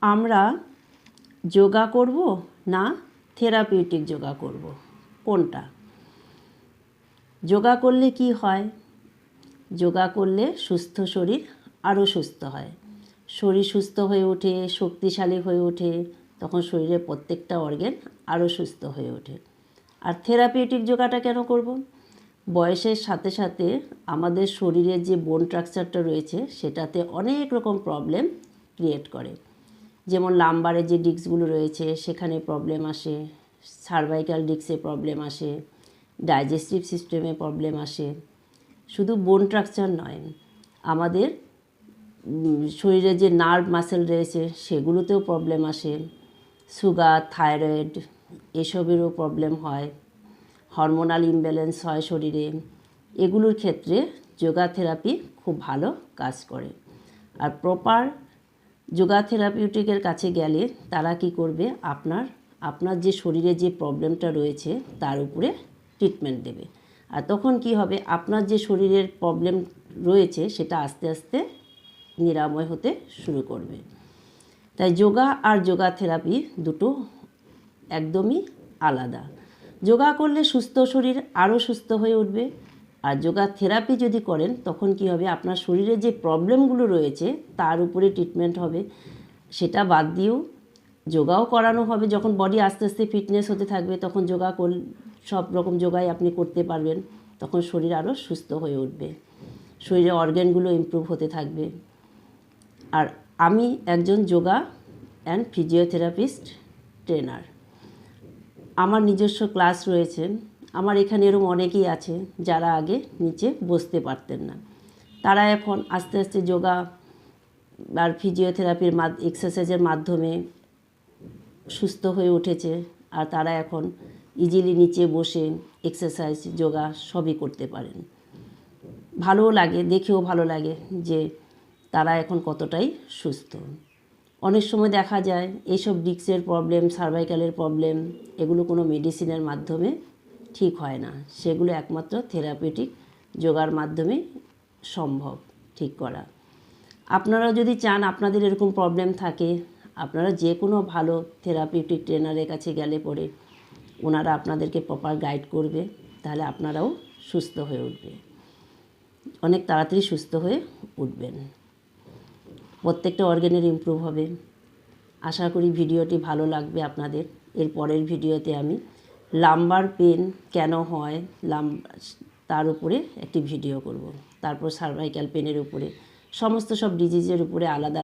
আমরা যোগা করব না থেরাপিউটিক যোগা করব, কোনটা? যোগা করলে কি হয়? যোগা করলে সুস্থ শরীর আরও সুস্থ হয়, শরীর সুস্থ হয়ে ওঠে, শক্তিশালী হয়ে ওঠে, তখন শরীরের প্রত্যেকটা অর্গান আরও সুস্থ হয়ে ওঠে। আর থেরাপিউটিক যোগাটা কেন করব? বয়সের সাথে সাথে আমাদের শরীরের যে বোন স্ট্রাকচারটা রয়েছে সেটাতে অনেক রকম প্রবলেম ক্রিয়েট করে। যেমন লাম্বারের যে ডিস্কগুলো রয়েছে সেখানে প্রবলেম আসে, সার্ভাইকাল ডিস্কে প্রবলেম আসে, ডাইজেস্টিভ সিস্টেমে প্রবলেম আসে। শুধু বোন স্ট্রাকচার নয়, আমাদের শরীরে যে নার্ভ মাসেল রয়েছে সেগুলোতেও প্রবলেম আসে, সুগার, থাইরয়েড এসবেরও প্রবলেম হয়, হরমোনাল ইমব্যালেন্স হয় শরীরে। এগুলোর ক্ষেত্রে যোগা থেরাপি খুব ভালো কাজ করে। আর প্রপার যোগা থেরাপিউটিকের কাছে গেলে তারা কি করবে, আপনার যে শরীরে যে প্রবলেমটা রয়েছে তার উপরে ট্রিটমেন্ট দেবে। আর তখন কি হবে, আপনার যে শরীরের প্রবলেম রয়েছে সেটা আস্তে আস্তে নিরাময় হতে শুরু করবে। তাই যোগা আর যোগা থেরাপি দুটো একদমই আলাদা। যোগা করলে সুস্থ শরীর আরও সুস্থ হয়ে উঠবে, আর যোগা থেরাপি যদি করেন তখন কি হবে, আপনার শরীরে যে প্রবলেমগুলো রয়েছে তার উপরে ট্রিটমেন্ট হবে। সেটা বাদ দিয়েও যোগাও করানো হবে। যখন বডি আস্তে আস্তে ফিটনেস হতে থাকবে তখন সব রকম যোগাই আপনি করতে পারবেন, তখন শরীর আরও সুস্থ হয়ে উঠবে, শরীরের অর্গ্যানগুলো ইমপ্রুভ হতে থাকবে। আর আমি একজন যোগা অ্যান্ড ফিজিওথেরাপিস্ট ট্রেনার। আমার নিজস্ব ক্লাস রয়েছে। আমার এখানে এরকম অনেকেই আছে যারা আগে নিচে বসতে পারতেন না, তারা এখন আস্তে আস্তে যোগা আর ফিজিওথেরাপির এক্সারসাইজের মাধ্যমে সুস্থ হয়ে উঠেছে। আর তারা এখন ইজিলি নিচে বসে এক্সারসাইজ, যোগা সবই করতে পারেন। ভালোও লাগে, দেখেও ভালো লাগে যে তারা এখন কতটাই সুস্থ। অনেক সময় দেখা যায় এইসব ডিস্কের প্রবলেম, সার্ভাইকালের প্রবলেম, এগুলো কোনো মেডিসিনের মাধ্যমে ঠিক হয় না, সেগুলো একমাত্র থেরাপিউটিক যোগার মাধ্যমে সম্ভব ঠিক করা। আপনারা যদি চান আপনাদের এরকম প্রবলেম থাকে, আপনারা যে কোনো ভালো থেরাপিউটিক ট্রেনারের কাছে গেলে পরে ওনারা আপনাদেরকে প্রপার গাইড করবে, তাহলে আপনারাও সুস্থ হয়ে উঠবে, অনেক তাড়াতাড়ি সুস্থ হয়ে উঠবেন, প্রত্যেকটা অর্গানের ইমপ্রুভ হবে। আশা করি ভিডিওটি ভালো লাগবে আপনাদের। এর পরের ভিডিওতে আমি লাম্বার পেন কেন হয় তার উপরে একটি ভিডিও করব, তারপর সার্ভাইকাল পেনের উপরে, সমস্ত সব ডিজিজের উপরে আলাদা